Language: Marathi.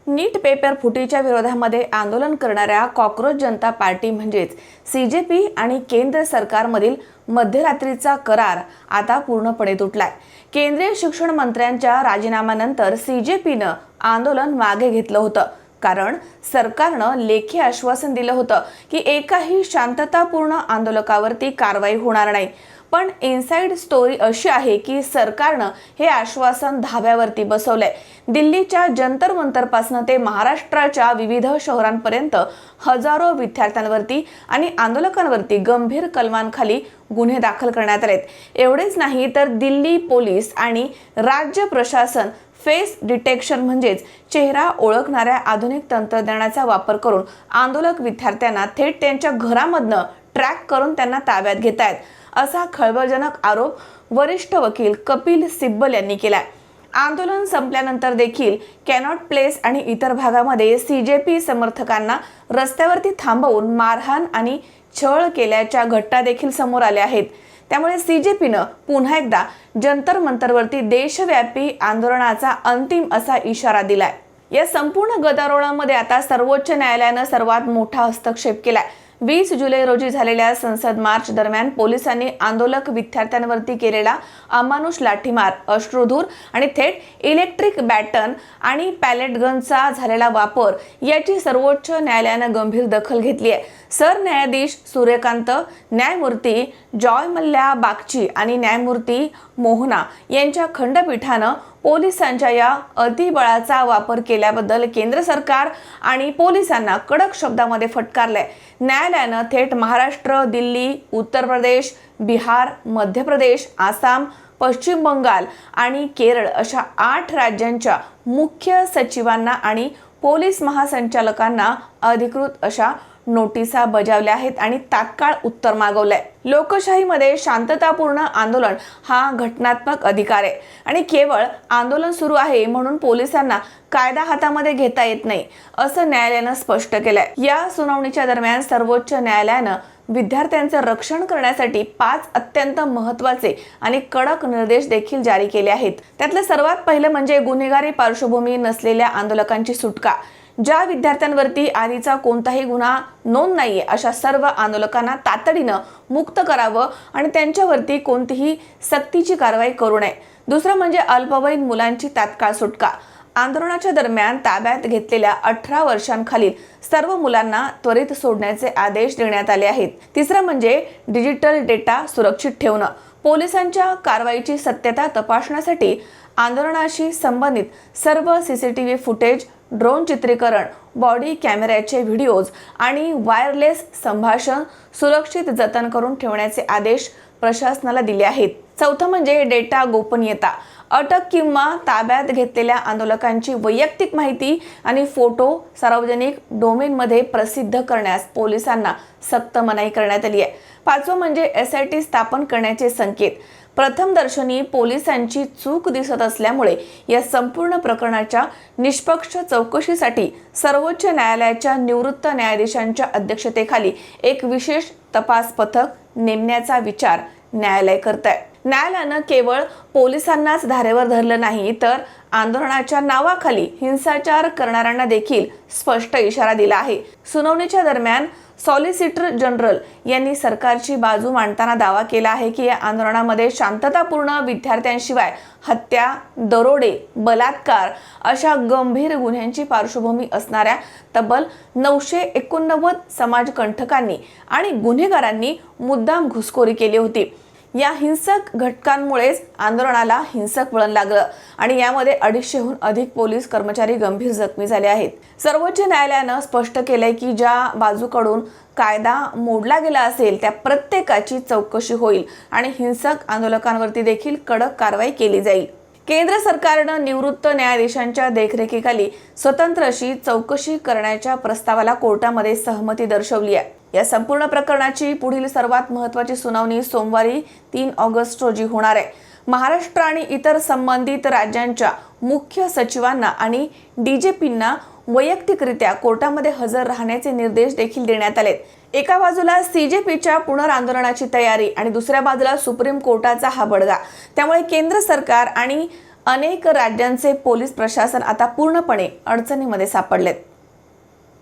नीट पेपर फुटीच्या विरोधामध्ये आंदोलन करणाऱ्या कॉकरोच जनता पार्टी म्हणजेच सीजेपी आणि केंद्र सरकारमधील मध्यरात्रीचा करार आता पूर्णपणे तुटलाय। केंद्रीय शिक्षण मंत्र्यांच्या राजीनाम्यानंतर सीजेपीनं आंदोलन मागे घेतलं होतं, कारण सरकारनं लेखी आश्वासन दिलं होतं की एकाही शांततापूर्ण आंदोलकावरती कारवाई होणार नाही। पण इनसाइड स्टोरी अशी आहे की सरकारनं हे आश्वासन धाब्यावरती बसवलंय। दिल्लीच्या जंतर मंतरपासून ते महाराष्ट्राच्या विविध शहरांपर्यंत हजारो विद्यार्थ्यांवरती आणि आंदोलकांवरती गंभीर कलमांखाली गुन्हे दाखल करण्यात आलेत। एवढेच नाही तर दिल्ली पोलीस आणि राज्य प्रशासन फेस डिटेक्शन म्हणजेच चेहरा ओळखणाऱ्या आधुनिक तंत्रज्ञानाचा वापर करून आंदोलक विद्यार्थ्यांना थेट त्यांच्या घरामधनं ट्रॅक करून त्यांना ताब्यात घेत आहेत, असा खळबळजनक आरोप वरिष्ठ वकील कपिल सिब्बल यांनी केलाय। आंदोलन संपल्यानंतर देखील कॅनॉट प्लेस आणि इतर भागामध्ये सीजेपी समर्थकांना रस्त्यावरती थांबवून मारहाण आणि छळ केल्याच्या घटना देखील समोर आल्या आहेत। त्यामुळे सीजेपीनं पुन्हा एकदा जंतर मंतरवरती देशव्यापी आंदोलनाचा अंतिम असा इशारा दिलाय। या संपूर्ण गदारोळामध्ये आता सर्वोच्च न्यायालयानं सर्वात मोठा हस्तक्षेप केलाय। 20 जुलै रोजी झालेल्या संसद मार्च दरम्यान पोलिसांनी आंदोलक विद्यार्थ्यांवरती केलेला अमानुष लाठीमार, अश्रुधूर आणि थेट इलेक्ट्रिक बॅटन आणि पॅलेट गनचा झालेला वापर याची सर्वोच्च न्यायालयानं गंभीर दखल घेतली आहे। सरन्यायाधीश सूर्यकांत, न्यायमूर्ती जॉय मल्ल्या बागची आणि न्यायमूर्ती मोहना यांच्या खंडपीठानं पोलिसांच्या या अतिबळाचा वापर केल्याबद्दल केंद्र सरकार आणि पोलिसांना कडक शब्दामध्ये फटकारलंय। न्यायालयानं थेट महाराष्ट्र, दिल्ली, उत्तर प्रदेश, बिहार, मध्य प्रदेश, आसाम, पश्चिम बंगाल आणि केरळ अशा 8 राज्यांच्या मुख्य सचिवांना आणि पोलीस महासंचालकांना अधिकृत अशा नोटिसा बजावल्या आहेत आणि तात्काळ उत्तर मागवलंय। लोकशाहीमध्ये शांततापूर्ण आंदोलन हा घटनात्मक अधिकार आहे आणि केवळ आंदोलन सुरू आहे म्हणून पोलिसांना कायदा हातामध्ये घेता येत नाही, असं न्यायालयानं स्पष्ट केलंय। या सुनावणीच्या दरम्यान सर्वोच्च न्यायालयानं विद्यार्थ्यांचं रक्षण करण्यासाठी 5 अत्यंत महत्त्वाचे आणि कडक निर्देश देखील जारी केले आहेत। त्यातलं सर्वात पहिलं म्हणजे गुन्हेगारी पार्श्वभूमी नसलेल्या आंदोलकांची सुटका। ज्या विद्यार्थ्यांवरती आधीचा कोणताही गुन्हा नोंद नाहीये अशा सर्व आंदोलकांना तातडीनं मुक्त करावं आणि त्यांच्यावरती कोणतीही सक्तीची कारवाई करू नये। दुसरं म्हणजे अल्पवयीन मुलांची तात्काळ सुटका। आंदोलनाच्या दरम्यान ताब्यात घेतलेल्या 18 वर्षांखालील सर्व मुलांना त्वरित सोडण्याचे आदेश देण्यात आले आहेत। तिसरं म्हणजे डिजिटल डेटा सुरक्षित ठेवणं। पोलिसांच्या कारवाईची सत्यता तपासण्यासाठी आंदोलनाशी संबंधित सर्व सीसीटीव्ही फुटेज, ड्रोन चित्रीकरण, बॉडी कॅमेऱ्याचे व्हिडिओज आणि वायरलेस संभाषण सुरक्षित जतन करून ठेवण्याचे आदेश प्रशासनाला दिले आहेत। चौथं म्हणजे डेटा गोपनीयता। अटक किंवा ताब्यात घेतलेल्या आंदोलकांची वैयक्तिक माहिती आणि फोटो सार्वजनिक डोमेनमध्ये प्रसिद्ध करण्यास पोलिसांना सक्त मनाई करण्यात आली आहे। पाचवं म्हणजे SIT स्थापन करण्याचे संकेत। प्रथमदर्शनी पोलिसांची चूक दिसत असल्यामुळे या संपूर्ण प्रकरणाच्या निष्पक्ष चौकशीसाठी सर्वोच्च न्यायालयाच्या निवृत्त न्यायाधीशांच्या अध्यक्षतेखाली एक विशेष तपास पथक नेमण्याचा विचार न्यायालय करत आहे। न्यायालयानं केवळ पोलिसांनाच धारेवर धरलं नाही तर आंदोलनाच्या नावाखाली हिंसाचार करणाऱ्यांना देखील स्पष्ट इशारा दिला आहे। सुनावणीच्या दरम्यान सॉलिसिटर जनरल यांनी सरकारची बाजू मांडताना दावा केला आहे की या आंदोलनामध्ये शांततापूर्ण विद्यार्थ्यांशिवाय हत्या, दरोडे, बलात्कार अशा गंभीर गुन्ह्यांची पार्श्वभूमी असणाऱ्या तब्बल 989 समाजकंटकांनी आणि गुन्हेगारांनी मुद्दाम घुसखोरी केली होती। या हिंसक घटकांमुळेच आंदोलनाला हिंसक वळण लागलं आणि यामध्ये 250हून अधिक पोलीस कर्मचारी गंभीर जखमी झाले आहेत। सर्वोच्च न्यायालयानं स्पष्ट केलंय की ज्या बाजूकडून कायदा मोडला गेला असेल त्या प्रत्येकाची चौकशी होईल आणि हिंसक आंदोलकांवरती देखील कडक कारवाई केली जाईल। केंद्र सरकारनं निवृत्त न्यायाधीशांच्या देखरेखीखाली स्वतंत्र अशी चौकशी करण्याच्या प्रस्तावाला कोर्टामध्ये सहमती दर्शवली आहे। या संपूर्ण प्रकरणाची पुढील सर्वात महत्त्वाची सुनावणी सोमवारी 3 ऑगस्ट रोजी होणार आहे। महाराष्ट्र आणि इतर संबंधित राज्यांच्या मुख्य सचिवांना आणि DGPंना वैयक्तिकरित्या कोर्टामध्ये हजर राहण्याचे निर्देश देखील देण्यात आलेत। एका बाजूला सीजेपीच्या पुनरांदोलनाची तयारी आणि दुसऱ्या बाजूला सुप्रीम कोर्टाचा हा बडगा। त्यामुळे केंद्र सरकार आणि अनेक राज्यांचे पोलीस प्रशासन आता पूर्णपणे अडचणीमध्ये सापडलेत।